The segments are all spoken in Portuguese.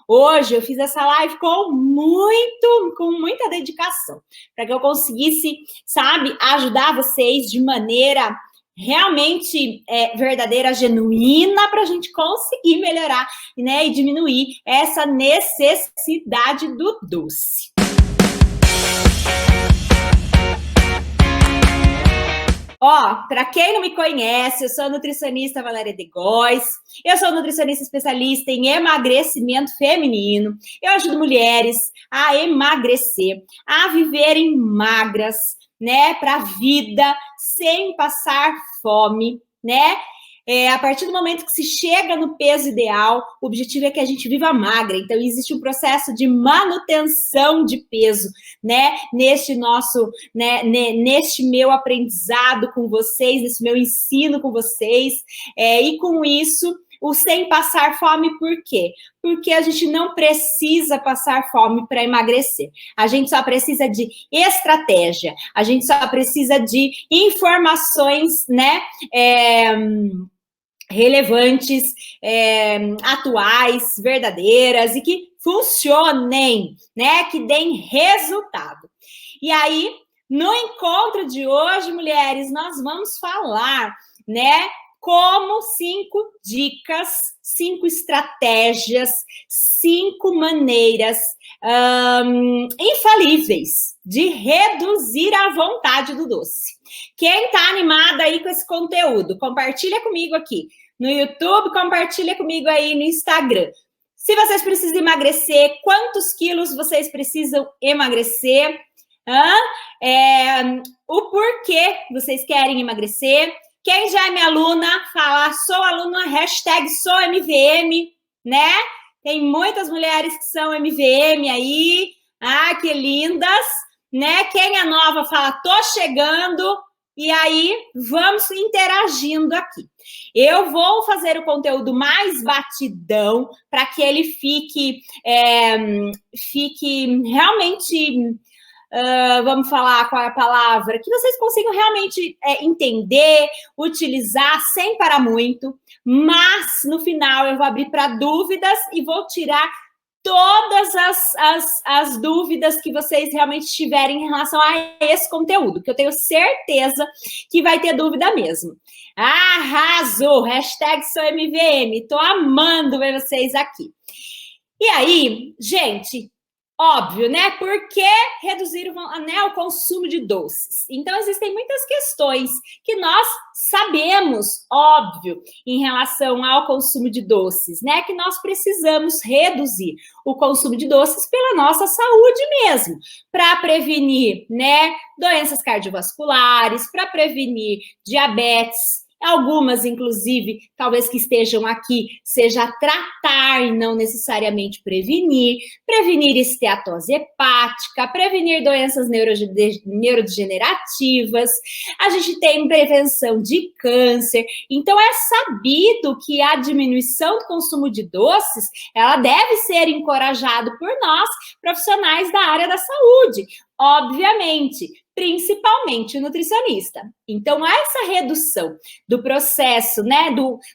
Hoje eu fiz essa live com muita dedicação, para que eu conseguisse, sabe, ajudar vocês de maneira realmente verdadeira, genuína, para a gente conseguir melhorar, né, e diminuir essa necessidade do doce. Ó, para quem não me conhece, eu sou a nutricionista Valéria de Góes, eu sou nutricionista especialista em emagrecimento feminino, eu ajudo mulheres a emagrecer, a viverem magras, né, para a vida, sem passar fome, né? A partir do momento que se chega no peso ideal, o objetivo é que a gente viva magra. Então, existe um processo de manutenção de peso, né? Neste meu aprendizado com vocês, nesse meu ensino com vocês. E com isso, o sem passar fome, por quê? Porque a gente não precisa passar fome para emagrecer. A gente só precisa de estratégia, a gente só precisa de informações, né? Relevantes, atuais, verdadeiras e que funcionem, né? Que deem resultado. E aí, no encontro de hoje, mulheres, nós vamos falar, né? Como 5 dicas, 5 estratégias, 5 maneiras infalíveis de reduzir a vontade do doce. Quem está animada aí com esse conteúdo, compartilha comigo aqui no YouTube, compartilha comigo aí no Instagram. Se vocês precisam emagrecer, quantos quilos vocês precisam emagrecer? O porquê vocês querem emagrecer? Quem já é minha aluna, fala, sou aluna, #sou MVM, né? Tem muitas mulheres que são MVM aí. Ah, que lindas, né? Quem é nova, fala, tô chegando. E aí, vamos interagindo aqui. Eu vou fazer o conteúdo mais batidão para que ele fique realmente... vamos falar qual é a palavra, que vocês consigam realmente entender, utilizar sem parar muito, mas no final eu vou abrir para dúvidas e vou tirar todas as dúvidas que vocês realmente tiverem em relação a esse conteúdo, que eu tenho certeza que vai ter dúvida mesmo. Arrasou! #sou MVM, tô amando ver vocês aqui. E aí, gente... Óbvio, né? Por que reduzir o consumo de doces? Então, existem muitas questões que nós sabemos, óbvio, em relação ao consumo de doces, né? Que nós precisamos reduzir o consumo de doces pela nossa saúde mesmo, para prevenir, né, doenças cardiovasculares, para prevenir diabetes. Algumas, inclusive, talvez que estejam aqui, seja tratar e não necessariamente prevenir esteatose hepática, prevenir doenças neurodegenerativas, a gente tem prevenção de câncer. Então, é sabido que a diminuição do consumo de doces, ela deve ser encorajada por nós, profissionais da área da saúde, obviamente, principalmente o nutricionista. Então, essa redução do processo, né,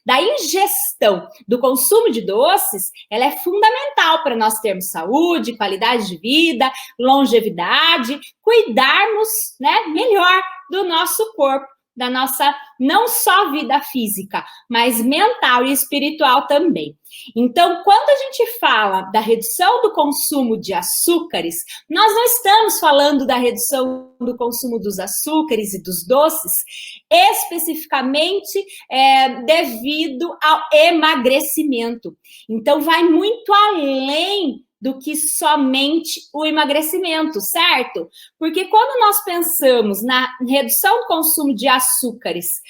da ingestão, do consumo de doces, ela é fundamental para nós termos saúde, qualidade de vida, longevidade, cuidarmos, né, melhor do nosso corpo, da nossa, não só vida física, mas mental e espiritual também. Então, quando a gente fala da redução do consumo de açúcares, nós não estamos falando da redução do consumo dos açúcares e dos doces, especificamente devido ao emagrecimento. Então, vai muito além do que somente o emagrecimento, certo? Porque quando nós pensamos na redução do consumo de açúcares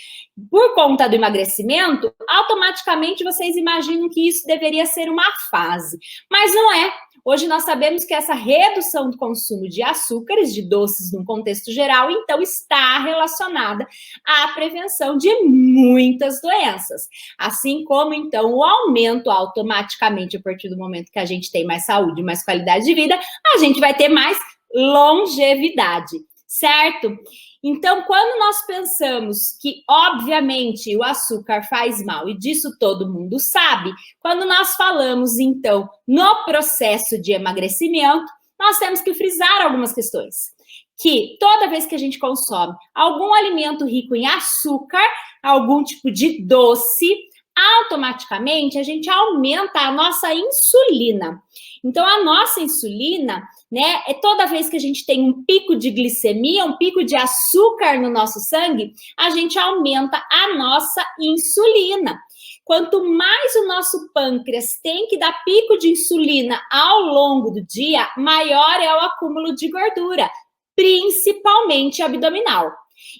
por conta do emagrecimento, automaticamente vocês imaginam que isso deveria ser uma fase, mas não é. Hoje nós sabemos que essa redução do consumo de açúcares, de doces num contexto geral, então está relacionada à prevenção de muitas doenças. Assim como, então, o aumento automaticamente, a partir do momento que a gente tem mais saúde, mais qualidade de vida, a gente vai ter mais longevidade. certo? Então, quando nós pensamos que, obviamente, o açúcar faz mal, e disso todo mundo sabe, quando nós falamos, então, no processo de emagrecimento, nós temos que frisar algumas questões. Que toda vez que a gente consome algum alimento rico em açúcar, algum tipo de doce, automaticamente a gente aumenta a nossa insulina. Então, a nossa insulina, né, é toda vez que a gente tem um pico de glicemia, um pico de açúcar no nosso sangue, a gente aumenta a nossa insulina. Quanto mais o nosso pâncreas tem que dar pico de insulina ao longo do dia, maior é o acúmulo de gordura, principalmente abdominal.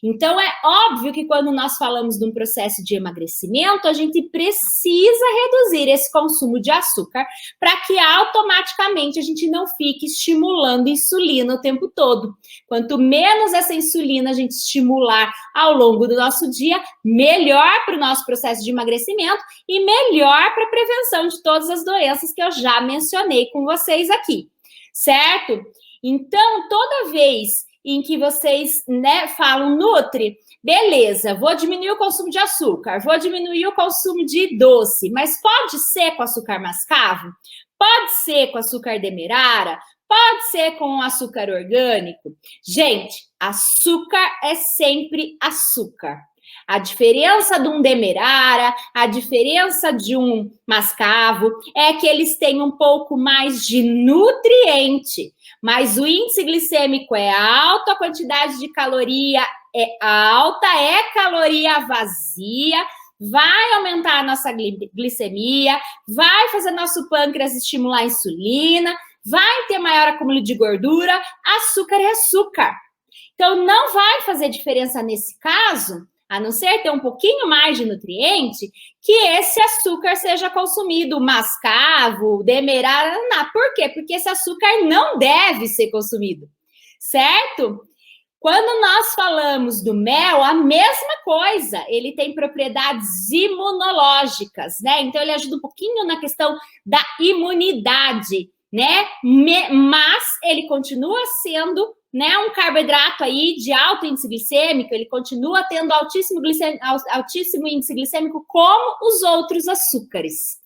Então, é óbvio que quando nós falamos de um processo de emagrecimento, a gente precisa reduzir esse consumo de açúcar para que automaticamente a gente não fique estimulando insulina o tempo todo. Quanto menos essa insulina a gente estimular ao longo do nosso dia, melhor para o nosso processo de emagrecimento e melhor para a prevenção de todas as doenças que eu já mencionei com vocês aqui, certo? Então, toda vez em que vocês, né, falam, Nutri, beleza, vou diminuir o consumo de açúcar, vou diminuir o consumo de doce, mas pode ser com açúcar mascavo? Pode ser com açúcar demerara? Pode ser com açúcar orgânico? Gente, açúcar é sempre açúcar. A diferença de um demerara, a diferença de um mascavo é que eles têm um pouco mais de nutriente, mas o índice glicêmico é alto, a quantidade de caloria é alta, é caloria vazia, vai aumentar a nossa glicemia, vai fazer nosso pâncreas estimular a insulina, vai ter maior acúmulo de gordura, açúcar é açúcar. Então, não vai fazer diferença nesse caso, a não ser ter um pouquinho mais de nutriente, que esse açúcar seja consumido, mascavo, demerara, não. Por quê? Porque esse açúcar não deve ser consumido, certo? Quando nós falamos do mel, a mesma coisa, ele tem propriedades imunológicas, né? Então, ele ajuda um pouquinho na questão da imunidade, né? Mas ele continua sendo, né, um carboidrato aí de alto índice glicêmico, ele continua tendo altíssimo índice glicêmico como os outros açúcares.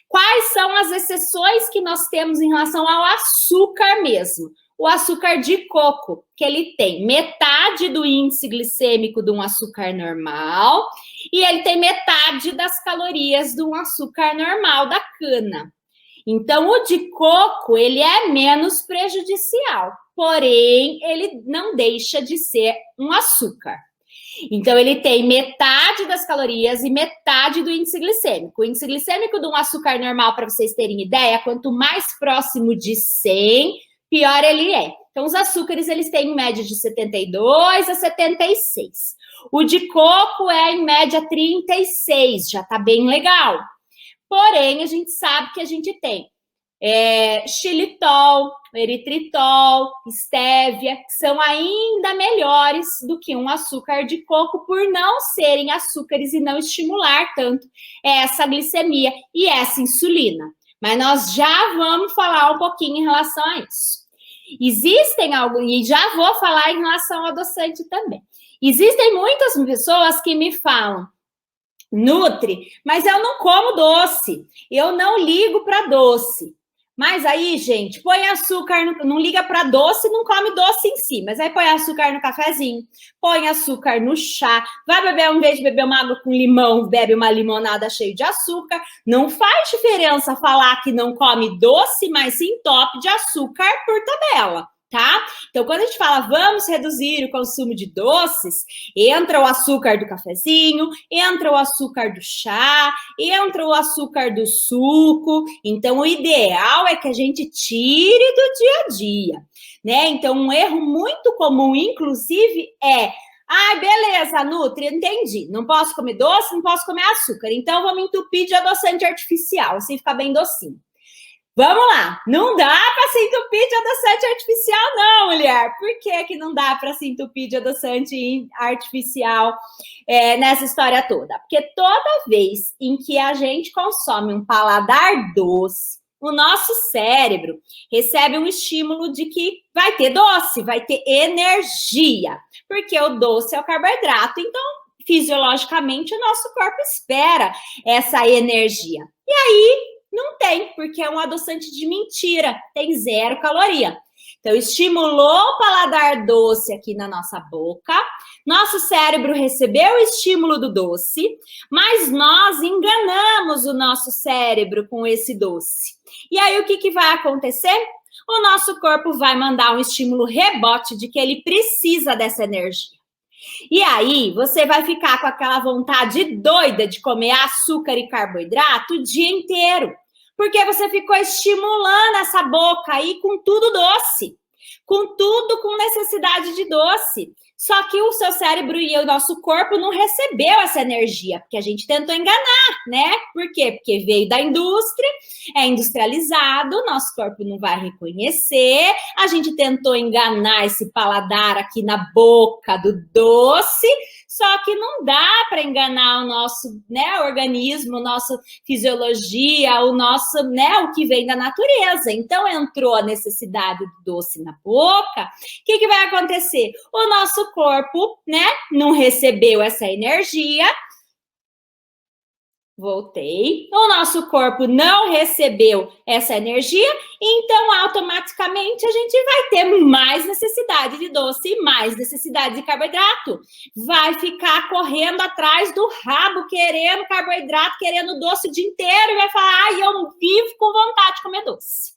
Quais são as exceções que nós temos em relação ao açúcar mesmo? O açúcar de coco, que ele tem metade do índice glicêmico de um açúcar normal e ele tem metade das calorias de um açúcar normal da cana. Então, o de coco, ele é menos prejudicial, porém, ele não deixa de ser um açúcar. Então, ele tem metade das calorias e metade do índice glicêmico. O índice glicêmico de um açúcar normal, para vocês terem ideia, quanto mais próximo de 100, pior ele é. Então, os açúcares, eles têm em média de 72 a 76. O de coco é em média 36, já tá bem legal. Porém, a gente sabe que a gente tem xilitol, eritritol, estévia, que são ainda melhores do que um açúcar de coco por não serem açúcares e não estimular tanto essa glicemia e essa insulina. Mas nós já vamos falar um pouquinho em relação a isso. Existem alguns, e já vou falar em relação ao adoçante também. Existem muitas pessoas que me falam, Nutri, mas eu não como doce, eu não ligo para doce. Mas aí, gente, põe açúcar, não liga para doce, não come doce em si, mas aí põe açúcar no cafezinho, põe açúcar no chá, vai beber, em vez de beber uma água com limão, bebe uma limonada cheia de açúcar. Não faz diferença falar que não come doce, mas sim top de açúcar por tabela. Tá? Então, quando a gente fala vamos reduzir o consumo de doces, entra o açúcar do cafezinho, entra o açúcar do chá, entra o açúcar do suco. Então, o ideal é que a gente tire do dia a dia, né? Então, um erro muito comum, inclusive, é beleza, Nutri, entendi. Não posso comer doce, não posso comer açúcar. Então, vou me entupir de adoçante artificial, assim fica bem docinho. Vamos lá, não dá para se entupir de adoçante artificial, não, mulher. Por que não dá para se entupir de adoçante artificial nessa história toda? Porque toda vez em que a gente consome um paladar doce, o nosso cérebro recebe um estímulo de que vai ter doce, vai ter energia, porque o doce é o carboidrato, então, fisiologicamente, o nosso corpo espera essa energia. E aí, não tem, porque é um adoçante de mentira, tem 0 caloria. Então, estimulou o paladar doce aqui na nossa boca, nosso cérebro recebeu o estímulo do doce, mas nós enganamos o nosso cérebro com esse doce. E aí, o que vai acontecer? O nosso corpo vai mandar um estímulo rebote de que ele precisa dessa energia. E aí, você vai ficar com aquela vontade doida de comer açúcar e carboidrato o dia inteiro. Porque você ficou estimulando essa boca aí com tudo doce. Com tudo com necessidade de doce. Só que o seu cérebro e o nosso corpo não recebeu essa energia, porque a gente tentou enganar, né? Por quê? Porque veio da indústria, é industrializado, nosso corpo não vai reconhecer, a gente tentou enganar esse paladar aqui na boca do doce, só que não dá para enganar o nosso, né, organismo, nossa fisiologia, o nosso, né, o que vem da natureza. Então, entrou a necessidade do doce na boca, o que vai acontecer? O nosso corpo, né, não recebeu essa energia. Voltei. O nosso corpo não recebeu essa energia, então automaticamente a gente vai ter mais necessidade de doce e mais necessidade de carboidrato. Vai ficar correndo atrás do rabo, querendo carboidrato, querendo doce o dia inteiro e vai falar: ai, eu vivo com vontade de comer doce.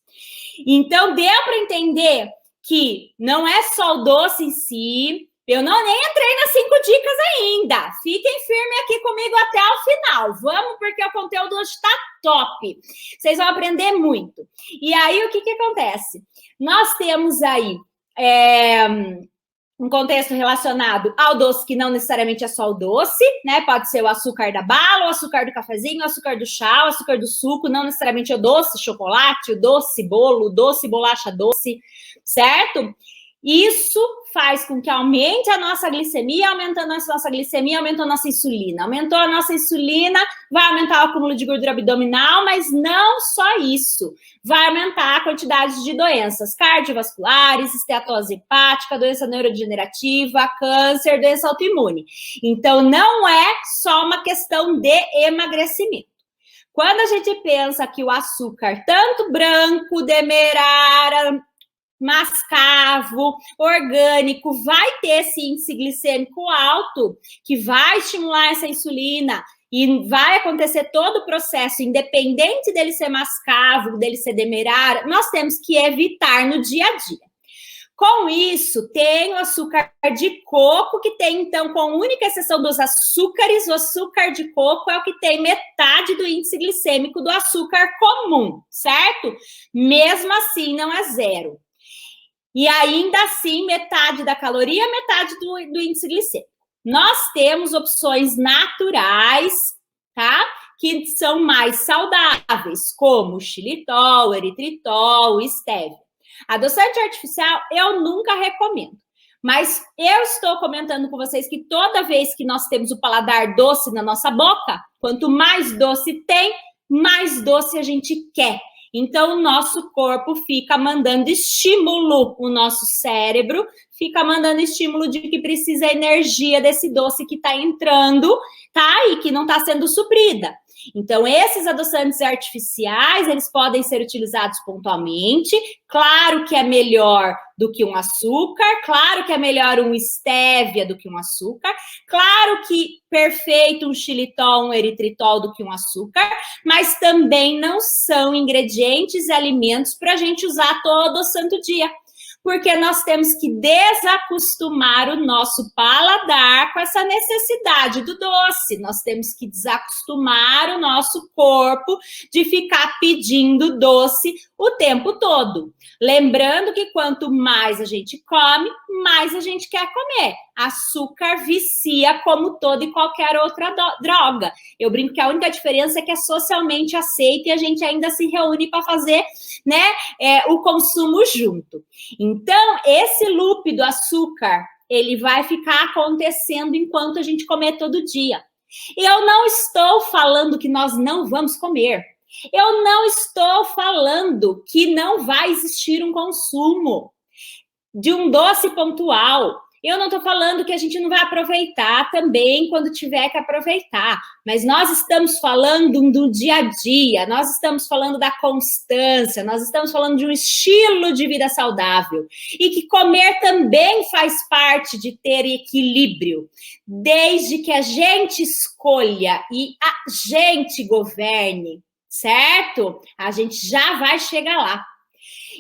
Então, deu para entender que não é só o doce em si. Eu nem entrei nas 5 dicas ainda. Fiquem firmes aqui comigo até o final. Vamos, porque o conteúdo hoje está top. Vocês vão aprender muito. E aí, o que acontece? Nós temos aí um contexto relacionado ao doce, que não necessariamente é só o doce, né? Pode ser o açúcar da bala, o açúcar do cafezinho, o açúcar do chá, o açúcar do suco, não necessariamente o doce chocolate, o doce bolo, o doce bolacha doce, certo? Isso faz com que aumente a nossa glicemia, aumentando a nossa glicemia, aumentou a nossa insulina. Aumentou a nossa insulina, vai aumentar o acúmulo de gordura abdominal, mas não só isso. Vai aumentar a quantidade de doenças cardiovasculares, esteatose hepática, doença neurodegenerativa, câncer, doença autoimune. Então, não é só uma questão de emagrecimento. Quando a gente pensa que o açúcar, tanto branco, demerara, mascavo, orgânico, vai ter esse índice glicêmico alto, que vai estimular essa insulina e vai acontecer todo o processo, independente dele ser mascavo, dele ser demerara, nós temos que evitar no dia a dia. Com isso, tem o açúcar de coco, que tem, então, com única exceção dos açúcares, o açúcar de coco é o que tem metade do índice glicêmico do açúcar comum, certo? Mesmo assim, não é 0. E ainda assim, metade da caloria, metade do índice glicêmico. Nós temos opções naturais, tá? Que são mais saudáveis, como o xilitol, eritritol, stevia. Adoçante artificial, eu nunca recomendo. Mas eu estou comentando com vocês que toda vez que nós temos o paladar doce na nossa boca, quanto mais doce tem, mais doce a gente quer. Então, o nosso corpo fica mandando estímulo, o nosso cérebro fica mandando estímulo de que precisa energia desse doce que está entrando, tá? E que não está sendo suprida. Então, esses adoçantes artificiais, eles podem ser utilizados pontualmente. Claro que é melhor do que um açúcar, claro que é melhor um stevia do que um açúcar, claro que perfeito um xilitol, um eritritol do que um açúcar, mas também não são ingredientes e alimentos para a gente usar todo santo dia. Porque nós temos que desacostumar o nosso paladar com essa necessidade do doce. Nós temos que desacostumar o nosso corpo de ficar pedindo doce o tempo todo. Lembrando que quanto mais a gente come, mais a gente quer comer. Açúcar vicia como toda e qualquer outra droga. Eu brinco que a única diferença é que é socialmente aceita e a gente ainda se reúne para fazer, né, o consumo junto. Então, esse loop do açúcar, ele vai ficar acontecendo enquanto a gente comer todo dia. Eu não estou falando que nós não vamos comer. Eu não estou falando que não vai existir um consumo de um doce pontual. Eu não estou falando que a gente não vai aproveitar também quando tiver que aproveitar, mas nós estamos falando do dia a dia, nós estamos falando da constância, nós estamos falando de um estilo de vida saudável e que comer também faz parte de ter equilíbrio, desde que a gente escolha e a gente governe, certo? A gente já vai chegar lá.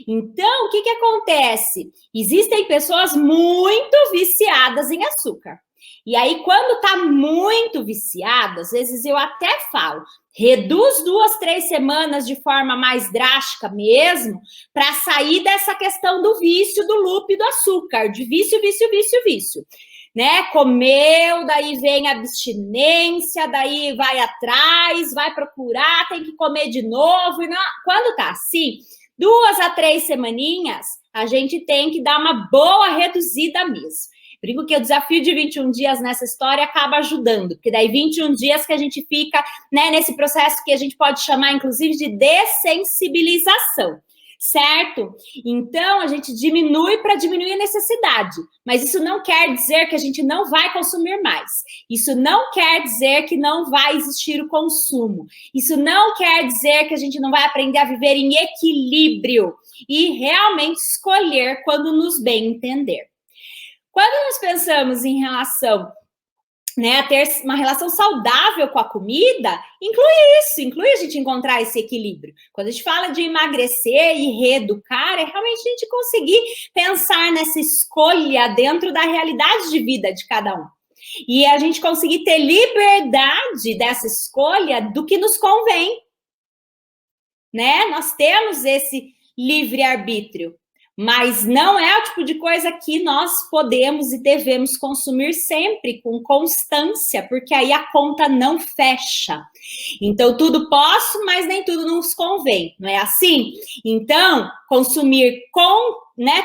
Então, o que acontece? Existem pessoas muito viciadas em açúcar. E aí, quando tá muito viciada, às vezes eu até falo, reduz 2, 3 semanas de forma mais drástica mesmo, para sair dessa questão do vício, do loop do açúcar, de vício, vício, vício, vício. Né? Comeu, daí vem a abstinência, daí vai atrás, vai procurar, tem que comer de novo. E não... Quando tá assim, 2 a 3 semaninhas, a gente tem que dar uma boa reduzida mesmo. Brinco que o desafio de 21 dias nessa história acaba ajudando, porque daí 21 dias que a gente fica, né, nesse processo que a gente pode chamar, inclusive, de dessensibilização, certo? Então, a gente diminui para diminuir a necessidade, mas isso não quer dizer que a gente não vai consumir mais. Isso não quer dizer que não vai existir o consumo. Isso não quer dizer que a gente não vai aprender a viver em equilíbrio e realmente escolher quando nos bem entender. Quando nós pensamos em relação, né, a ter uma relação saudável com a comida, inclui a gente encontrar esse equilíbrio. Quando a gente fala de emagrecer e reeducar, é realmente a gente conseguir pensar nessa escolha dentro da realidade de vida de cada um. E a gente conseguir ter liberdade dessa escolha do que nos convém. Né? Nós temos esse livre-arbítrio. Mas não é o tipo de coisa que nós podemos e devemos consumir sempre com constância, porque aí a conta não fecha. Então, tudo posso, mas nem tudo nos convém, não é assim? Então, consumir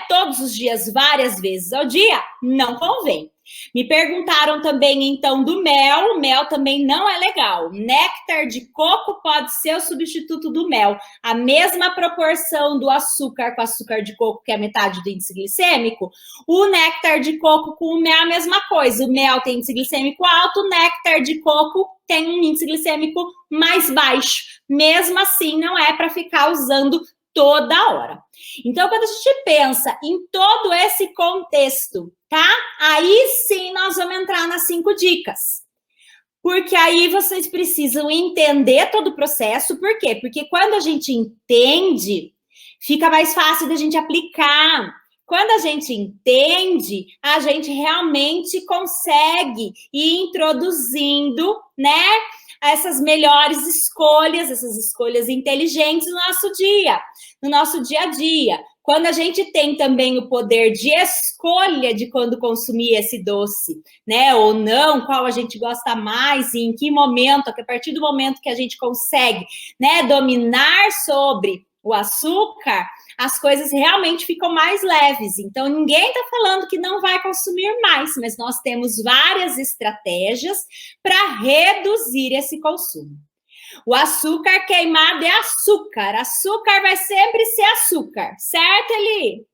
todos os dias, várias vezes ao dia, não convém. Me perguntaram também, então, do mel. O mel também não é legal. Néctar de coco pode ser o substituto do mel. A mesma proporção do açúcar com açúcar de coco, que é metade do índice glicêmico, o néctar de coco com o mel é a mesma coisa. O mel tem índice glicêmico alto, o néctar de coco tem um índice glicêmico mais baixo. Mesmo assim, não é para ficar usando toda hora. Então, quando a gente pensa em todo esse contexto, tá? Aí sim nós vamos entrar nas 5 dicas. Porque aí vocês precisam entender todo o processo. Por quê? Porque quando a gente entende, fica mais fácil da gente aplicar. Quando a gente entende, a gente realmente consegue ir introduzindo, né, essas melhores escolhas, essas escolhas inteligentes no nosso dia a dia. Quando a gente tem também o poder de escolha de quando consumir esse doce, né, ou não, qual a gente gosta mais e em que momento, a partir do momento que a gente consegue, né, dominar sobre o açúcar, as coisas realmente ficam mais leves. Então, ninguém está falando que não vai consumir mais, mas nós temos várias estratégias para reduzir esse consumo. O açúcar queimado é açúcar. Açúcar vai sempre ser açúcar, certo, Eli?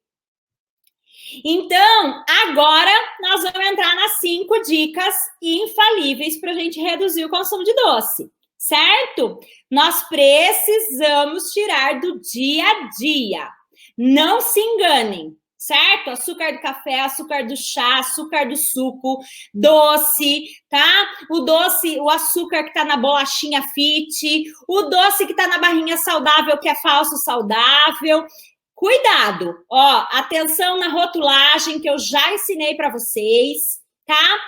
Então, agora nós vamos entrar nas 5 dicas infalíveis para a gente reduzir o consumo de doce, certo? Nós precisamos tirar do dia a dia. Não se enganem, certo? Açúcar do café, açúcar do chá, açúcar do suco, doce, tá? O doce, o açúcar que tá na bolachinha fit, o doce que tá na barrinha saudável, que é falso saudável. Cuidado, ó, atenção na rotulagem que eu já ensinei para vocês, tá?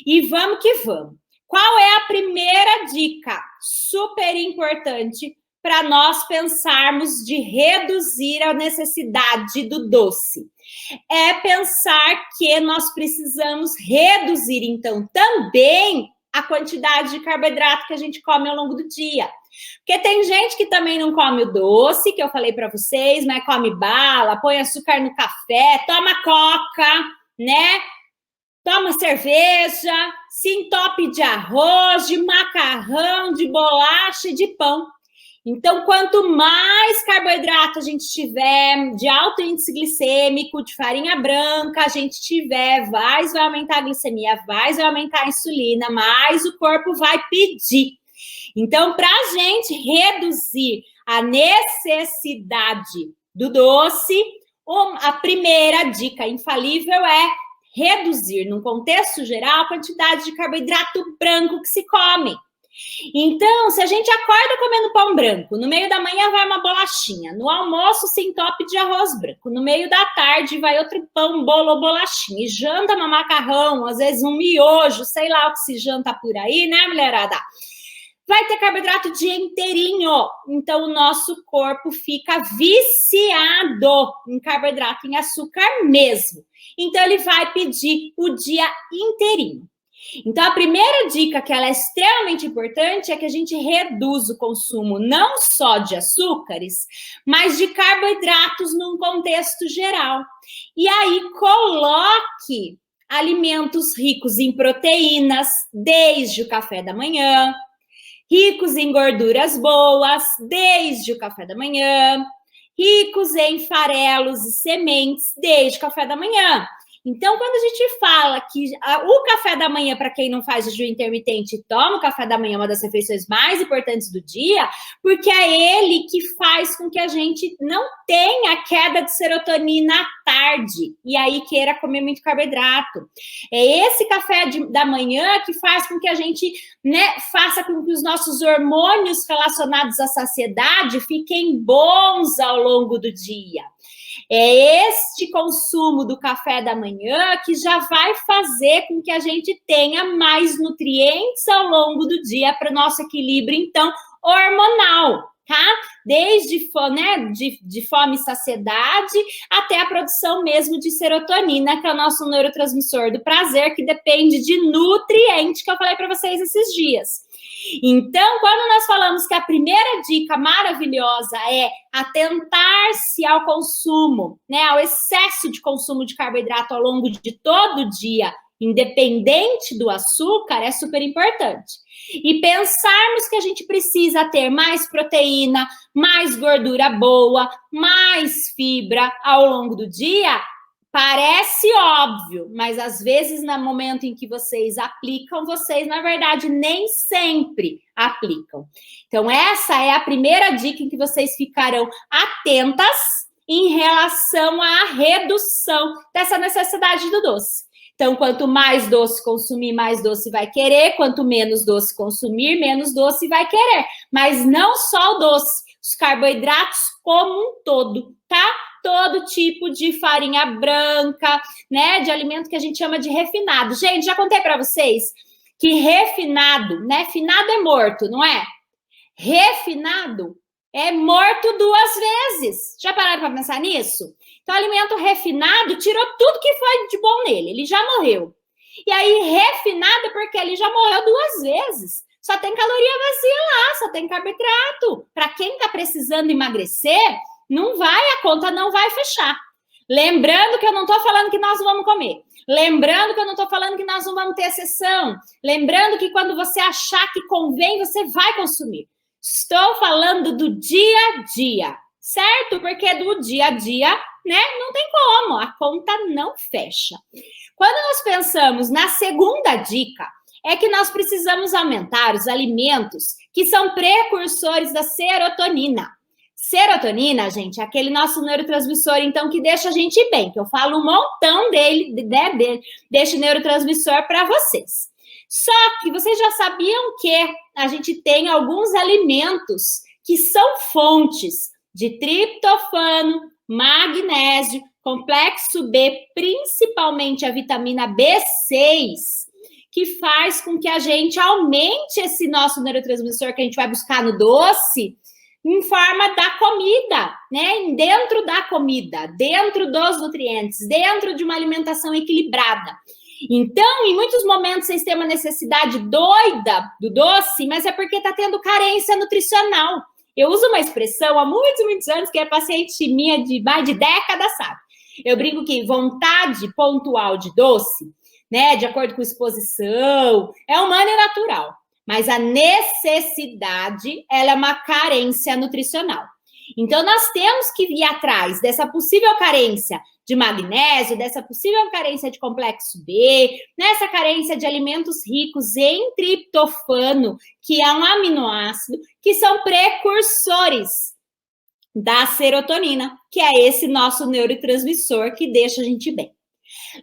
E vamos que vamos. Qual é a primeira dica super importante para nós pensarmos de reduzir a necessidade do doce? É pensar que nós precisamos reduzir, então, também a quantidade de carboidrato que a gente come ao longo do dia. Porque tem gente que também não come o doce, que eu falei para vocês, mas come bala, põe açúcar no café, toma coca, né? Toma cerveja, se entope de arroz, de macarrão, de bolacha e de pão. Então, quanto mais carboidrato a gente tiver de alto índice glicêmico, de farinha branca, a gente tiver, vai aumentar a glicemia, vai aumentar a insulina, mais o corpo vai pedir. Então, para a gente reduzir a necessidade do doce, a primeira dica infalível é reduzir, num contexto geral, a quantidade de carboidrato branco que se come. Então, se a gente acorda comendo pão branco, no meio da manhã vai uma bolachinha, no almoço se entope de arroz branco, no meio da tarde vai outro pão, bolo ou bolachinha, e janta um macarrão, às vezes um miojo, sei lá o que se janta por aí, né, mulherada? Vai ter carboidrato o dia inteirinho, então o nosso corpo fica viciado em carboidrato, em açúcar mesmo. Então, ele vai pedir o dia inteirinho. Então, a primeira dica, que ela é extremamente importante, é que a gente reduz o consumo não só de açúcares, mas de carboidratos num contexto geral. E aí, coloque alimentos ricos em proteínas, desde o café da manhã, ricos em gorduras boas, desde o café da manhã, ricos em farelos e sementes, desde o café da manhã. Então, quando a gente fala que o café da manhã, para quem não faz jejum intermitente, toma o café da manhã, uma das refeições mais importantes do dia, porque é ele que faz com que a gente não tenha queda de serotonina à tarde, e aí queira comer muito carboidrato. É esse café da manhã que faz com que a gente, né, faça com que os nossos hormônios relacionados à saciedade fiquem bons ao longo do dia. É este consumo do café da manhã que já vai fazer com que a gente tenha mais nutrientes ao longo do dia para o nosso equilíbrio, então, hormonal, tá? Desde né, de fome e saciedade até a produção mesmo de serotonina, que é o nosso neurotransmissor do prazer, que depende de nutriente, que eu falei para vocês esses dias. Então, quando nós falamos que a primeira dica maravilhosa é atentar-se ao consumo, né, ao excesso de consumo de carboidrato ao longo de todo o dia, independente do açúcar, é super importante. E pensarmos que a gente precisa ter mais proteína, mais gordura boa, mais fibra ao longo do dia, parece óbvio, mas às vezes, no momento em que vocês aplicam, vocês, na verdade, nem sempre aplicam. Então, essa é a primeira dica em que vocês ficarão atentas em relação à redução dessa necessidade do doce. Então, quanto mais doce consumir, mais doce vai querer. Quanto menos doce consumir, menos doce vai querer. Mas não só o doce, os carboidratos como um todo, tá? Todo tipo de farinha branca, né? De alimento que a gente chama de refinado. Gente, já contei para vocês que refinado, né? Finado é morto, não é? Refinado é morto 2 vezes. Já pararam para pensar nisso? Então, alimento refinado tirou tudo que foi de bom nele. Ele já morreu. E aí, refinado porque ele já morreu 2 vezes. Só tem caloria vazia lá, só tem carboidrato. Para quem está precisando emagrecer, a conta não vai fechar. Lembrando que eu não estou falando que nós não vamos comer. Lembrando que eu não estou falando que nós não vamos ter exceção. Lembrando que quando você achar que convém, você vai consumir. Estou falando do dia a dia, certo? Porque do dia a dia, né, não tem como, a conta não fecha. Quando nós pensamos na segunda dica, é que nós precisamos aumentar os alimentos que são precursores da serotonina. Serotonina, gente, é aquele nosso neurotransmissor, então, que deixa a gente bem, que eu falo um montão desse neurotransmissor para vocês. Só que vocês já sabiam que a gente tem alguns alimentos que são fontes de triptofano, magnésio, complexo B, principalmente a vitamina B6, que faz com que a gente aumente esse nosso neurotransmissor que a gente vai buscar no doce em forma da comida, né? Dentro da comida, dentro dos nutrientes, dentro de uma alimentação equilibrada. Então, em muitos momentos, vocês têm uma necessidade doida do doce, mas é porque está tendo carência nutricional. Eu uso uma expressão há muitos anos, que é paciente minha de mais de décadas, sabe? Eu brinco que vontade pontual de doce, né, de acordo com exposição, é humana e natural. mas a necessidade, ela é uma carência nutricional. Então, nós temos que ir atrás dessa possível carência de magnésio, dessa possível carência de complexo B, nessa carência de alimentos ricos em triptofano, que é um aminoácido, que são precursores da serotonina, que é esse nosso neurotransmissor que deixa a gente bem.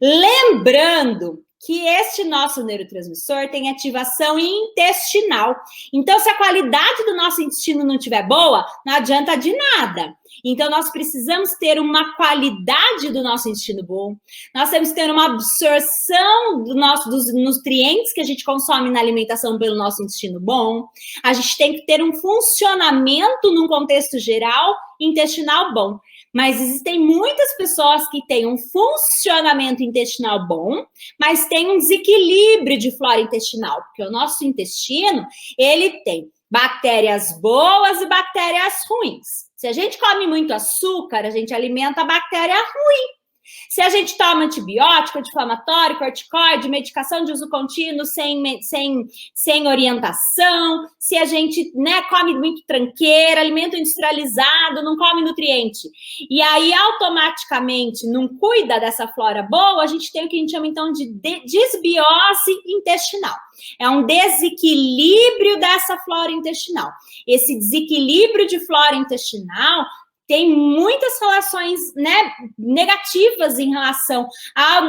Lembrando que este nosso neurotransmissor tem ativação intestinal. Então, se a qualidade do nosso intestino não estiver boa, não adianta de nada. Então, nós precisamos ter uma qualidade do nosso intestino bom. Nós temos que ter uma absorção dos nutrientes que a gente consome na alimentação pelo nosso intestino bom. A gente tem que ter um funcionamento, num contexto geral, intestinal bom. Mas existem muitas pessoas que têm um funcionamento intestinal bom, mas tem um desequilíbrio de flora intestinal, porque o nosso intestino, ele tem bactérias boas e bactérias ruins. Se a gente come muito açúcar, a gente alimenta a bactéria ruim. Se a gente toma antibiótico, anti-inflamatório, corticoide, medicação de uso contínuo sem orientação, se a gente, né, come muito tranqueira, alimento industrializado, não come nutriente, e aí automaticamente não cuida dessa flora boa, a gente tem o que a gente chama então de desbiose intestinal. É um desequilíbrio dessa flora intestinal. Esse desequilíbrio de flora intestinal tem muitas relações, né, negativas em relação à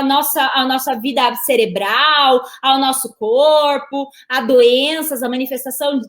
nossa vida cerebral, ao nosso corpo, a doenças, a manifestação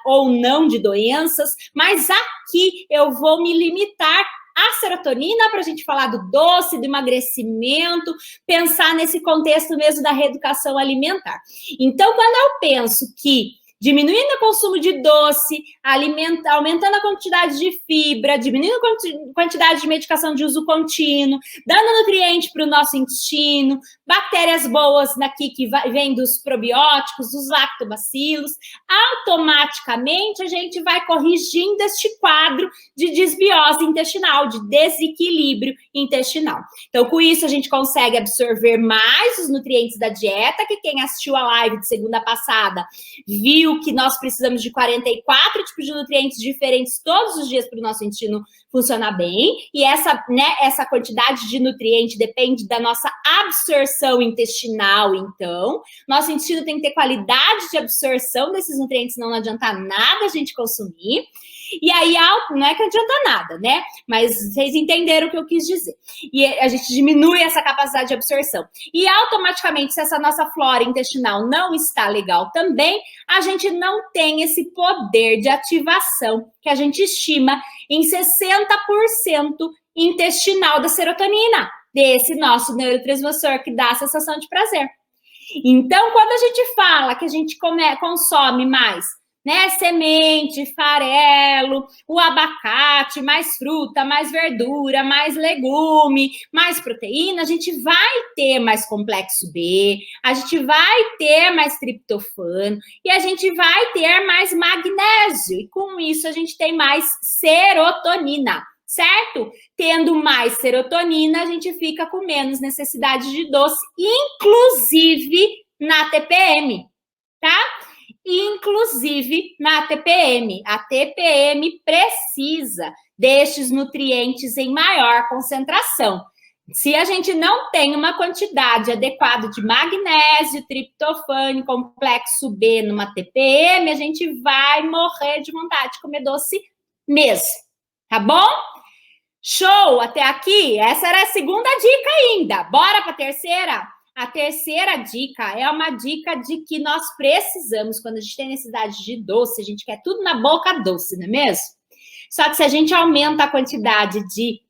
ou não de doenças, mas aqui eu vou me limitar à serotonina para a gente falar do doce, do emagrecimento, pensar nesse contexto mesmo da reeducação alimentar. Então, quando eu penso que diminuindo o consumo de doce, aumentando a quantidade de fibra, diminuindo a quantidade de medicação de uso contínuo, dando nutriente para o nosso intestino, bactérias boas daqui que vêm dos probióticos, dos lactobacilos, automaticamente a gente vai corrigindo este quadro de desbiose intestinal, de desequilíbrio intestinal. Então, com isso, a gente consegue absorver mais os nutrientes da dieta, que quem assistiu a live de segunda passada viu que nós precisamos de 44 tipos de nutrientes diferentes todos os dias para o nosso intestino funcionar bem, e essa quantidade de nutriente depende da nossa absorção intestinal, então. Nosso intestino tem que ter qualidade de absorção desses nutrientes, senão não adianta nada a gente consumir. E aí, não é que adianta nada, né? Mas vocês entenderam o que eu quis dizer. E a gente diminui essa capacidade de absorção. E automaticamente, se essa nossa flora intestinal não está legal também, a gente não tem esse poder de ativação que a gente estima em 60% intestinal da serotonina, desse nosso neurotransmissor que dá a sensação de prazer. Então, quando a gente fala que a gente consome mais, né, semente, farelo, o abacate, mais fruta, mais verdura, mais legume, mais proteína, a gente vai ter mais complexo B, a gente vai ter mais triptofano e a gente vai ter mais magnésio. E com isso a gente tem mais serotonina, certo? Tendo mais serotonina, a gente fica com menos necessidade de doce, inclusive na TPM, tá? Inclusive na TPM. A TPM precisa destes nutrientes em maior concentração. Se a gente não tem uma quantidade adequada de magnésio, triptofano, complexo B numa TPM, a gente vai morrer de vontade de comer doce mesmo, tá bom? Show! Até aqui? Essa era a segunda dica ainda. Bora para a terceira? A terceira dica é uma dica de que nós precisamos, quando a gente tem necessidade de doce, a gente quer tudo na boca doce, não é mesmo? Só que se a gente aumenta a quantidade de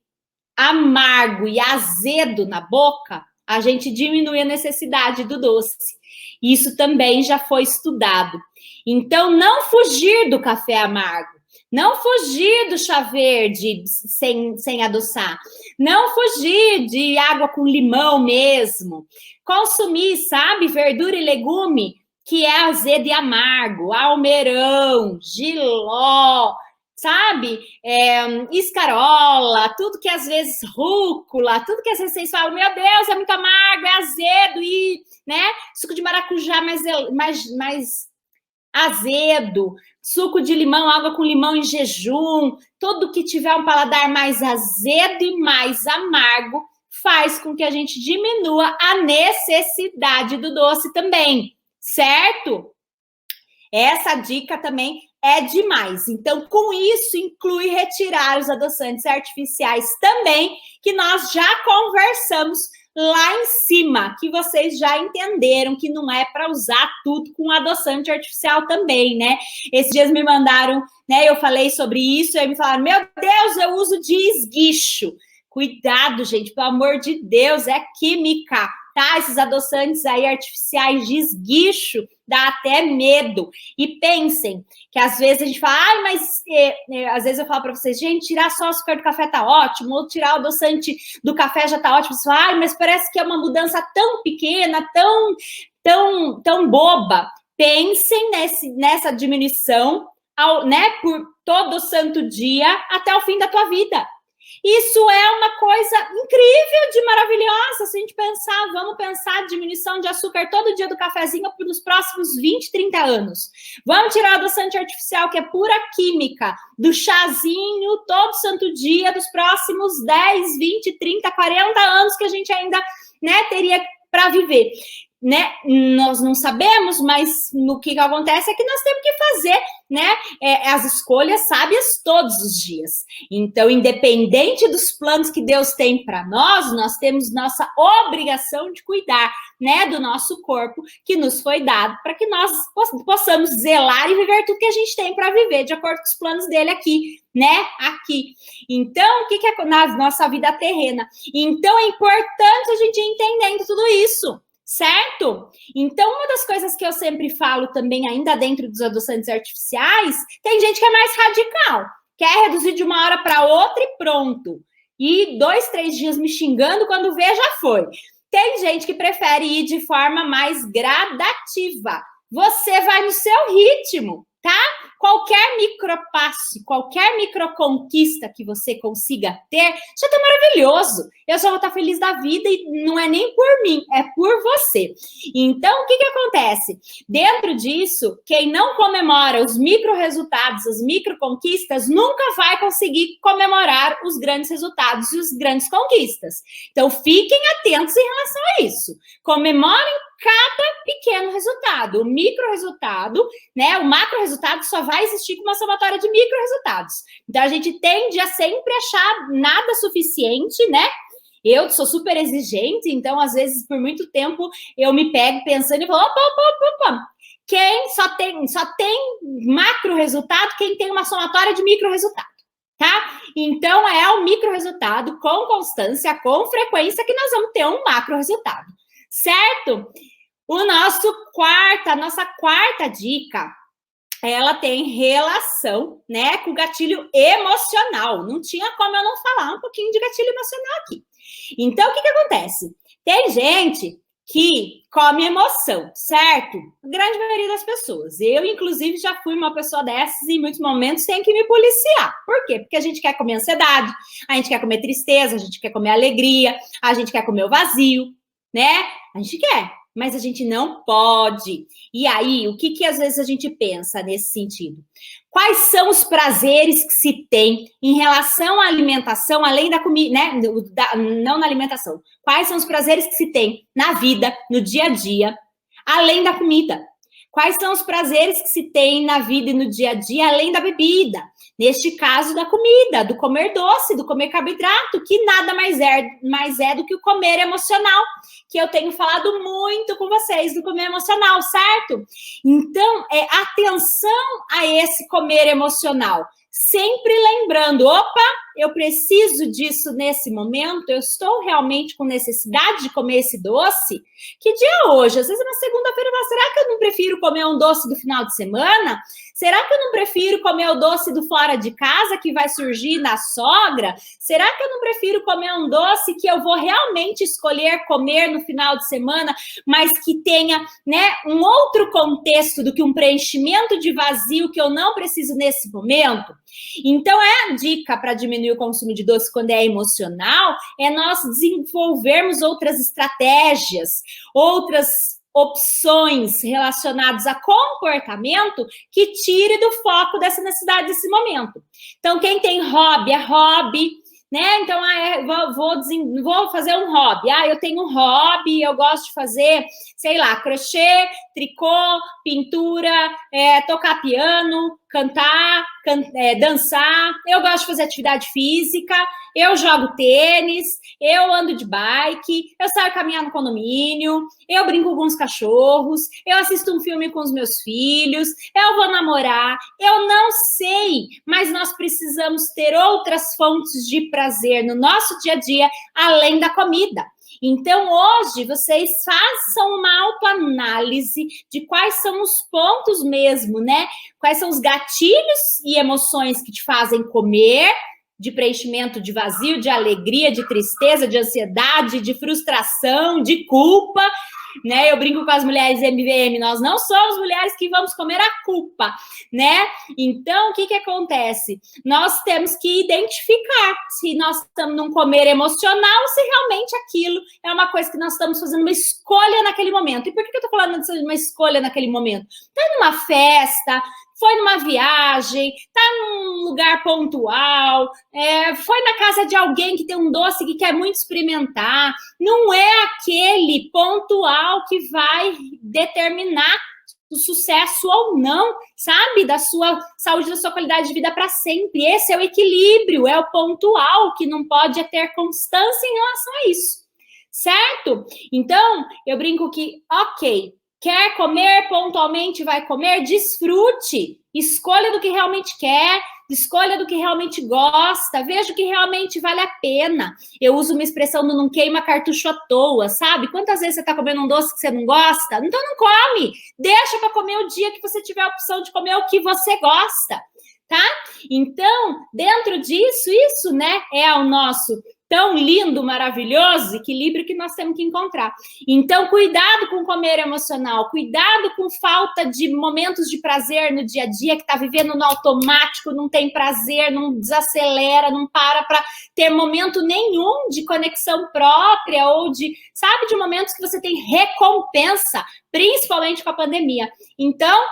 amargo e azedo na boca, a gente diminui a necessidade do doce. Isso também já foi estudado. Então, não fugir do café amargo. Não fugir do chá verde sem adoçar. Não fugir de água com limão mesmo. Consumir, sabe, verdura e legume que é azedo e amargo. Almeirão, jiló, sabe? Escarola, tudo que às vezes rúcula, tudo que às vezes vocês falam, meu Deus, é muito amargo, é azedo, e, né? Suco de maracujá mais azedo, suco de limão, água com limão em jejum, tudo que tiver um paladar mais azedo e mais amargo, faz com que a gente diminua a necessidade do doce também, certo? Essa dica também é demais. Então, com isso, inclui retirar os adoçantes artificiais também, que nós já conversamos lá em cima, que vocês já entenderam que não é para usar tudo com adoçante artificial também, né? Esses dias me mandaram, né? Eu falei sobre isso, e aí me falaram, meu Deus, eu uso de esguicho. Cuidado, gente, pelo amor de Deus, é química, tá? Esses adoçantes aí artificiais de esguicho, dá até medo. E pensem que às vezes a gente fala, mas às vezes eu falo para vocês, gente, tirar só o açúcar do café tá ótimo, ou tirar o adoçante do café já tá ótimo. Você fala, mas parece que é uma mudança tão pequena, tão boba. Pensem nessa diminuição, né, por todo santo dia até o fim da tua vida. Isso é uma coisa incrível de maravilhosa, se a gente pensar, vamos pensar diminuição de açúcar todo dia do cafezinho pelos próximos 20, 30 anos. Vamos tirar o adoçante artificial, que é pura química, do chazinho todo santo dia dos próximos 10, 20, 30, 40 anos que a gente ainda, né, teria para viver. Né? Nós não sabemos, mas no que acontece é que nós temos que fazer, né, as escolhas sábias todos os dias. Então, independente dos planos que Deus tem para nós temos nossa obrigação de cuidar, né, do nosso corpo que nos foi dado para que nós possamos zelar e viver tudo que a gente tem para viver de acordo com os planos dele aqui, né, aqui. Então, o que é na nossa vida terrena? Então, é importante a gente ir entendendo tudo isso. Certo? Então, uma das coisas que eu sempre falo também, ainda dentro dos adoçantes artificiais, tem gente que é mais radical, quer reduzir de uma hora para outra e pronto. E 2, 3 dias me xingando, quando vê, já foi. Tem gente que prefere ir de forma mais gradativa. Você vai no seu ritmo, tá? Qualquer micropasso, qualquer microconquista que você consiga ter, já tá maravilhoso. Eu só vou estar feliz da vida e não é nem por mim, é por você. Então, o que acontece? Dentro disso, quem não comemora os micro-resultados, as microconquistas, nunca vai conseguir comemorar os grandes resultados e as grandes conquistas. Então, fiquem atentos em relação a isso. Comemorem cada pequeno resultado. O micro-resultado, né? O macro-resultado só vai existir com uma somatória de micro-resultados. Então, a gente tende a sempre achar nada suficiente, né? Eu sou super exigente, então, às vezes, por muito tempo, eu me pego pensando e falo, opa. Quem só tem macro-resultado, quem tem uma somatória de micro-resultado, tá? Então, é o micro-resultado com constância, com frequência, que nós vamos ter um macro-resultado, certo? A nossa quarta dica, ela tem relação, né, com o gatilho emocional. Não tinha como eu não falar um pouquinho de gatilho emocional aqui. Então, o que acontece? Tem gente que come emoção, certo? A grande maioria das pessoas. Eu, inclusive, já fui uma pessoa dessas e em muitos momentos tenho que me policiar. Por quê? Porque a gente quer comer ansiedade, a gente quer comer tristeza, a gente quer comer alegria, a gente quer comer o vazio, né? A gente quer, mas a gente não pode. E aí, o que às vezes a gente pensa nesse sentido? Quais são os prazeres que se tem em relação à alimentação, além da comida, né? Não na alimentação. Quais são os prazeres que se tem na vida, no dia a dia, além da comida? Quais são os prazeres que se tem na vida e no dia a dia, além da bebida? Neste caso, da comida, do comer doce, do comer carboidrato, que nada mais é do que o comer emocional, que eu tenho falado muito com vocês, do comer emocional, certo? Então, atenção a esse comer emocional. Sempre lembrando, opa, Eu preciso disso nesse momento? Eu estou realmente com necessidade de comer esse doce? Que dia é hoje? Às vezes é uma segunda-feira, mas será que eu não prefiro comer um doce do final de semana? Será que eu não prefiro comer o doce do fora de casa que vai surgir na sogra? Será que eu não prefiro comer um doce que eu vou realmente escolher comer no final de semana, mas que tenha, né, um outro contexto do que um preenchimento de vazio que eu não preciso nesse momento? Então, a dica para diminuir o consumo de doce quando é emocional é nós desenvolvermos outras estratégias, outras opções relacionadas a comportamento que tire do foco dessa necessidade desse momento. Então, quem tem hobby, é hobby, né? Então, vou fazer um hobby. Eu tenho um hobby, eu gosto de fazer, sei lá, crochê, tricô, pintura, tocar piano, cantar, dançar. Eu gosto de fazer atividade física, eu jogo tênis, eu ando de bike, eu saio caminhar no condomínio, eu brinco com os cachorros, eu assisto um filme com os meus filhos, eu vou namorar, eu não sei, mas nós precisamos ter outras fontes de prazer no nosso dia a dia, além da comida. Então, hoje, vocês façam uma autoanálise de quais são os pontos mesmo, né? Quais são os gatilhos e emoções que te fazem comer, de preenchimento, de vazio, de alegria, de tristeza, de ansiedade, de frustração, de culpa, né? Eu brinco com as mulheres MVM, nós não somos mulheres que vamos comer a culpa, né? Então, o que acontece? Nós temos que identificar se nós estamos num comer emocional, se realmente aquilo é uma coisa que nós estamos fazendo uma escolha naquele momento. E por que eu tô falando de uma escolha naquele momento? Tá numa festa, foi numa viagem, tá num lugar pontual, foi na casa de alguém que tem um doce que quer muito experimentar. Não é aquele pontual que vai determinar o sucesso ou não, sabe? Da sua saúde, da sua qualidade de vida para sempre. Esse é o equilíbrio, é o pontual que não pode ter constância em relação a isso, certo? Então, eu brinco que, ok, quer comer pontualmente, vai comer, desfrute, escolha do que realmente quer, escolha do que realmente gosta, veja o que realmente vale a pena. Eu uso uma expressão do não queima cartucho à toa, sabe? Quantas vezes você está comendo um doce que você não gosta? Então não come, deixa para comer o dia que você tiver a opção de comer o que você gosta, tá? Então, dentro disso, isso, né, é o nosso tão lindo, maravilhoso equilíbrio que nós temos que encontrar. Então, cuidado com comer emocional, cuidado com falta de momentos de prazer no dia a dia, que está vivendo no automático, não tem prazer, não desacelera, não para ter momento nenhum de conexão própria ou de, sabe, de momentos que você tem recompensa, principalmente com a pandemia. Então,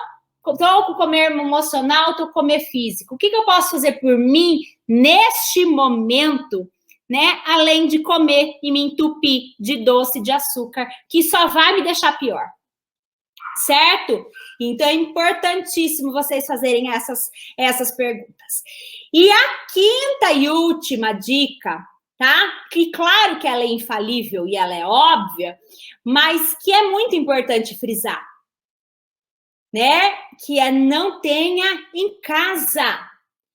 estou com comer emocional, estou com comer físico. O que eu posso fazer por mim neste momento, né? Além de comer e me entupir de doce de açúcar, que só vai me deixar pior. Certo? Então, é importantíssimo vocês fazerem essas perguntas. E a quinta e última dica, tá? Que claro que ela é infalível e ela é óbvia, mas que é muito importante frisar, né? Que é não tenha em casa.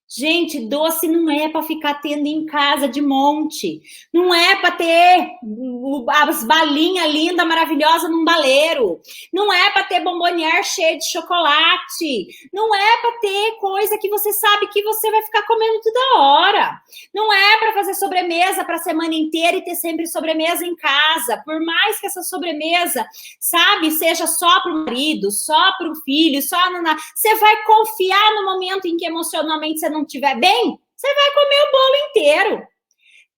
Gente, doce não é para ficar tendo em casa de monte. Não é para ter as balinhas lindas, maravilhosas num baleiro. Não é para ter bombonier cheio de chocolate. Não é para ter coisa que você sabe que você vai ficar comendo toda hora. Não é para fazer sobremesa para a semana inteira e ter sempre sobremesa em casa. Por mais que essa sobremesa, sabe, seja só para o marido, só para o filho, você vai confiar no momento em que emocionalmente você não estiver bem, você vai comer o bolo inteiro,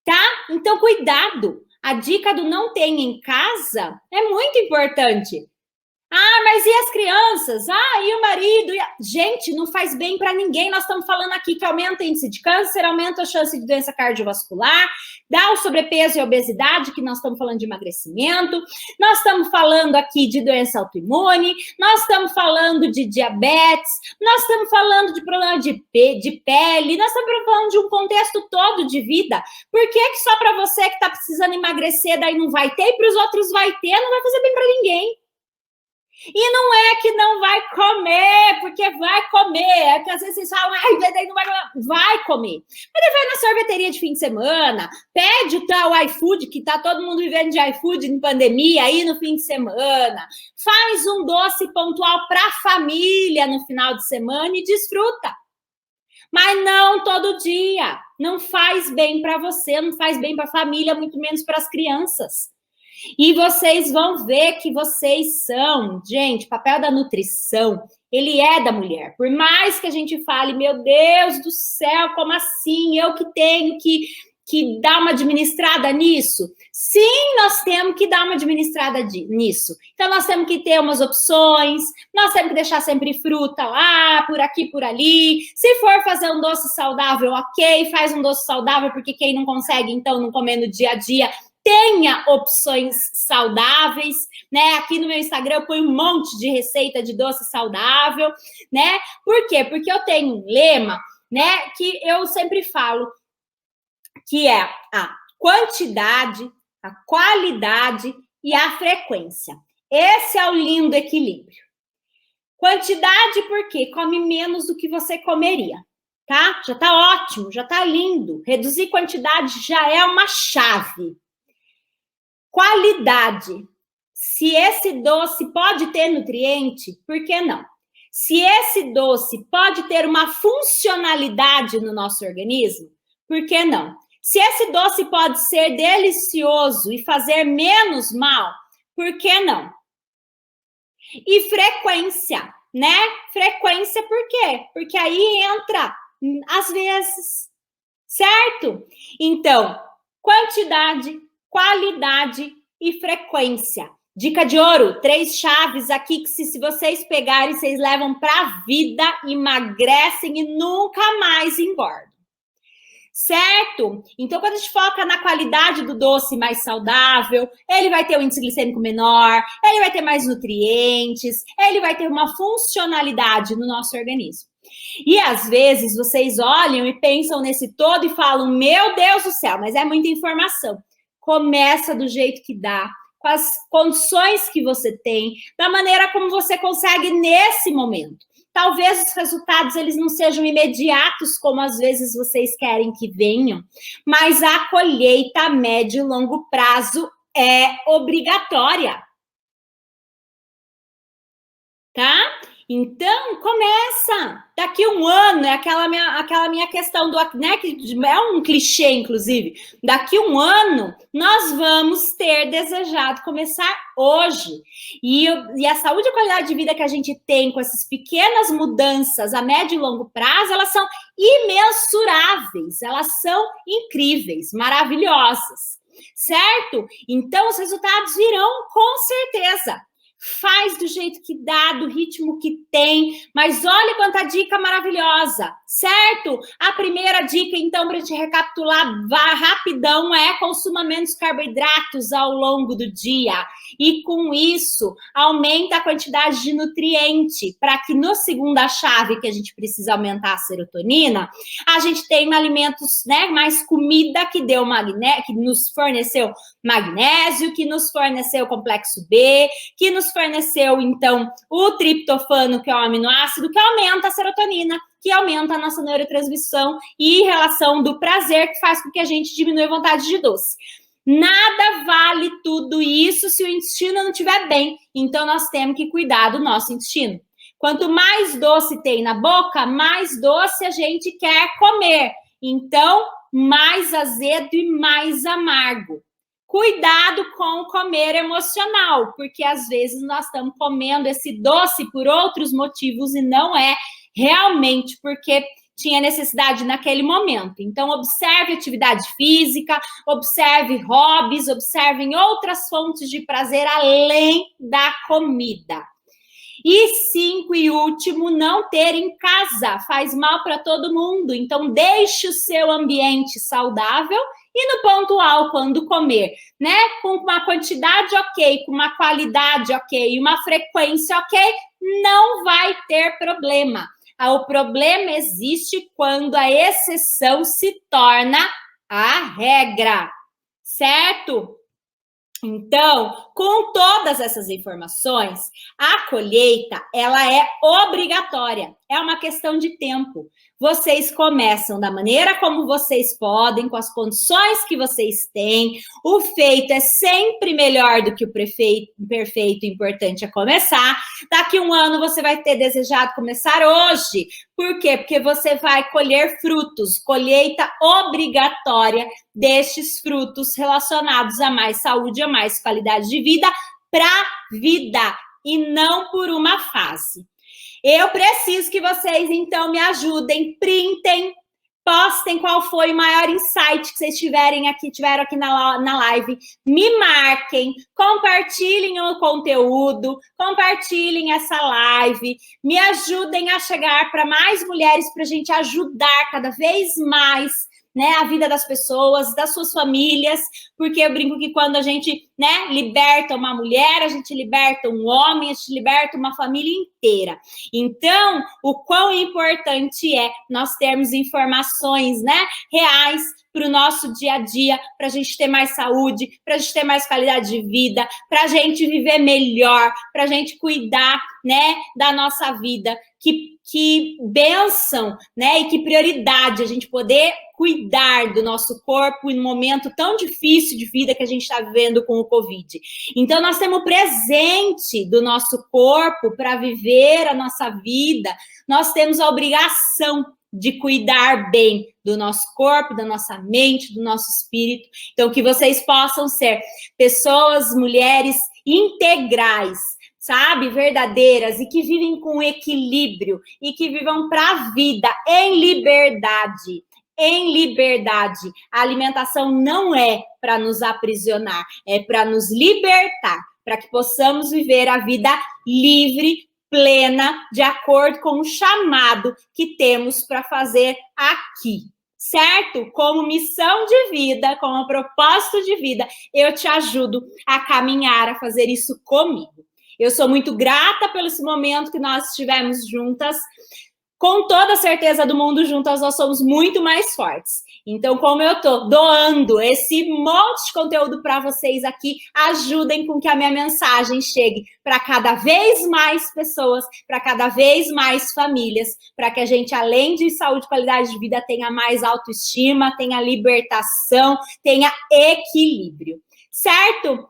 tá? Então, cuidado. A dica do não tenha em casa é muito importante. Mas e as crianças? E o marido? Gente, não faz bem para ninguém. Nós estamos falando aqui que aumenta o índice de câncer, aumenta a chance de doença cardiovascular, dá o sobrepeso e a obesidade, que nós estamos falando de emagrecimento, nós estamos falando aqui de doença autoimune, nós estamos falando de diabetes, nós estamos falando de problema de pele, nós estamos falando de um contexto todo de vida. Por que só para você que está precisando emagrecer daí não vai ter e para os outros vai ter, não vai fazer bem para ninguém? E não é que não vai comer, porque vai comer. É que às vezes vocês falam, ai, não vai comer. Mas ele vai na sorveteria de fim de semana, pede o tal iFood, que tá todo mundo vivendo de iFood em pandemia, aí no fim de semana. Faz um doce pontual para a família no final de semana e desfruta. Mas não todo dia. Não faz bem para você, não faz bem para a família, muito menos para as crianças. E vocês vão ver que vocês são, gente, o papel da nutrição, ele é da mulher. Por mais que a gente fale, meu Deus do céu, como assim? Eu que tenho que dar uma administrada nisso? Sim, nós temos que dar uma administrada nisso. Então, nós temos que ter umas opções, nós temos que deixar sempre fruta lá, por aqui, por ali. Se for fazer um doce saudável, ok, faz um doce saudável, porque quem não consegue, então, não comer no dia a dia, tenha opções saudáveis, né? Aqui no meu Instagram eu ponho um monte de receita de doce saudável, né? Por quê? Porque eu tenho um lema, né, que eu sempre falo, que é a quantidade, a qualidade e a frequência. Esse é o lindo equilíbrio. Quantidade porque come menos do que você comeria, tá? Já tá ótimo, já tá lindo. Reduzir quantidade já é uma chave. Qualidade. Se esse doce pode ter nutriente, por que não? Se esse doce pode ter uma funcionalidade no nosso organismo, por que não? Se esse doce pode ser delicioso e fazer menos mal, por que não? E frequência, né? Frequência por quê? Porque aí entra às vezes, certo? Então, quantidade, qualidade e frequência. Dica de ouro, 3 chaves aqui que se vocês pegarem, vocês levam para a vida, emagrecem e nunca mais engordam. Certo? Então, quando a gente foca na qualidade do doce mais saudável, ele vai ter um índice glicêmico menor, ele vai ter mais nutrientes, ele vai ter uma funcionalidade no nosso organismo. E às vezes vocês olham e pensam nesse todo e falam, meu Deus do céu, mas é muita informação. Começa do jeito que dá, com as condições que você tem, da maneira como você consegue nesse momento. Talvez os resultados eles não sejam imediatos, como às vezes vocês querem que venham, mas a colheita a médio e longo prazo é obrigatória. Tá? Então, começa. Daqui um ano, é aquela minha questão do, né, que é um clichê, inclusive. Daqui um ano, nós vamos ter desejado começar hoje. E a saúde e a qualidade de vida que a gente tem com essas pequenas mudanças a médio e longo prazo, elas são imensuráveis, elas são incríveis, maravilhosas, certo? Então, os resultados virão com certeza. Faz do jeito que dá, do ritmo que tem, mas olha quanta dica maravilhosa, certo? A primeira dica, então, para a gente recapitular rapidão, é consuma menos carboidratos ao longo do dia. E com isso, aumenta a quantidade de nutriente, para que no segunda chave, que a gente precisa aumentar a serotonina, a gente tenha alimentos, né, mais comida que deu magnésio, que nos forneceu magnésio, que nos forneceu complexo B, que nos forneceu, então, o triptofano, que é o aminoácido, que aumenta a serotonina, que aumenta a nossa neurotransmissão e relação do prazer, que faz com que a gente diminua a vontade de doce. Nada vale tudo isso se o intestino não estiver bem. Então, nós temos que cuidar do nosso intestino. Quanto mais doce tem na boca, mais doce a gente quer comer. Então, mais azedo e mais amargo. Cuidado com o comer emocional, porque às vezes nós estamos comendo esse doce por outros motivos e não é realmente porque tinha necessidade naquele momento. Então, observe atividade física, observe hobbies, observem outras fontes de prazer além da comida. E 5 e último, não ter em casa, faz mal para todo mundo. Então, deixe o seu ambiente saudável e no pontual, quando comer, né? Com uma quantidade ok, com uma qualidade ok, uma frequência ok, não vai ter problema. O problema existe quando a exceção se torna a regra, certo? Então, com todas essas informações, a colheita, ela é obrigatória, é uma questão de tempo. Vocês começam da maneira como vocês podem, com as condições que vocês têm. O feito é sempre melhor do que o perfeito, importante é começar. Daqui um ano você vai ter desejado começar hoje. Por quê? Porque você vai colher frutos, colheita obrigatória destes frutos relacionados a mais saúde, a mais qualidade de vida para a vida e não por uma fase. Eu preciso que vocês, então, me ajudem, printem, postem qual foi o maior insight que vocês tiveram aqui na live, me marquem, compartilhem o conteúdo, compartilhem essa live, me ajudem a chegar para mais mulheres para a gente ajudar cada vez mais, né, a vida das pessoas, das suas famílias, porque eu brinco que quando a gente, né, liberta uma mulher, a gente liberta um homem, a gente liberta uma família inteira. Então, o quão importante é nós termos informações, né, reais para o nosso dia a dia, para a gente ter mais saúde, para a gente ter mais qualidade de vida, para a gente viver melhor, para a gente cuidar, né, da nossa vida. Que bênção, né? E que prioridade a gente poder cuidar do nosso corpo em um momento tão difícil de vida que a gente está vivendo com o Covid. Então, nós temos o presente do nosso corpo para viver a nossa vida, nós temos a obrigação de cuidar bem do nosso corpo, da nossa mente, do nosso espírito. Então, que vocês possam ser pessoas, mulheres integrais, sabe, verdadeiras e que vivem com equilíbrio e que vivam para a vida em liberdade. Em liberdade. A alimentação não é para nos aprisionar, é para nos libertar, para que possamos viver a vida livre, plena, de acordo com o chamado que temos para fazer aqui. Certo? Como missão de vida, como propósito de vida, eu te ajudo a caminhar, a fazer isso comigo. Eu sou muito grata pelo esse momento que nós estivemos juntas. Com toda a certeza do mundo, juntas nós somos muito mais fortes. Então, como eu estou doando esse monte de conteúdo para vocês aqui, ajudem com que a minha mensagem chegue para cada vez mais pessoas, para cada vez mais famílias, para que a gente, além de saúde e qualidade de vida, tenha mais autoestima, tenha libertação, tenha equilíbrio. Certo?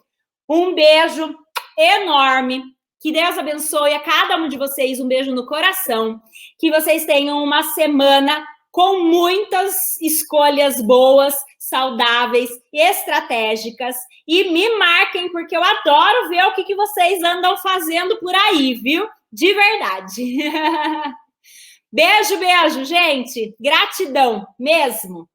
Um beijo enorme. Que Deus abençoe a cada um de vocês. Um beijo no coração. Que vocês tenham uma semana com muitas escolhas boas, saudáveis, estratégicas. E me marquem, porque eu adoro ver o que vocês andam fazendo por aí, viu? De verdade. Beijo, beijo, gente. Gratidão mesmo.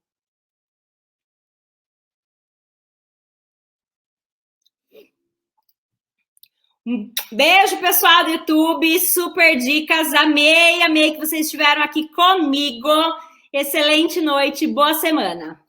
Um beijo, pessoal do YouTube, super dicas, amei que vocês estiveram aqui comigo. Excelente noite, boa semana.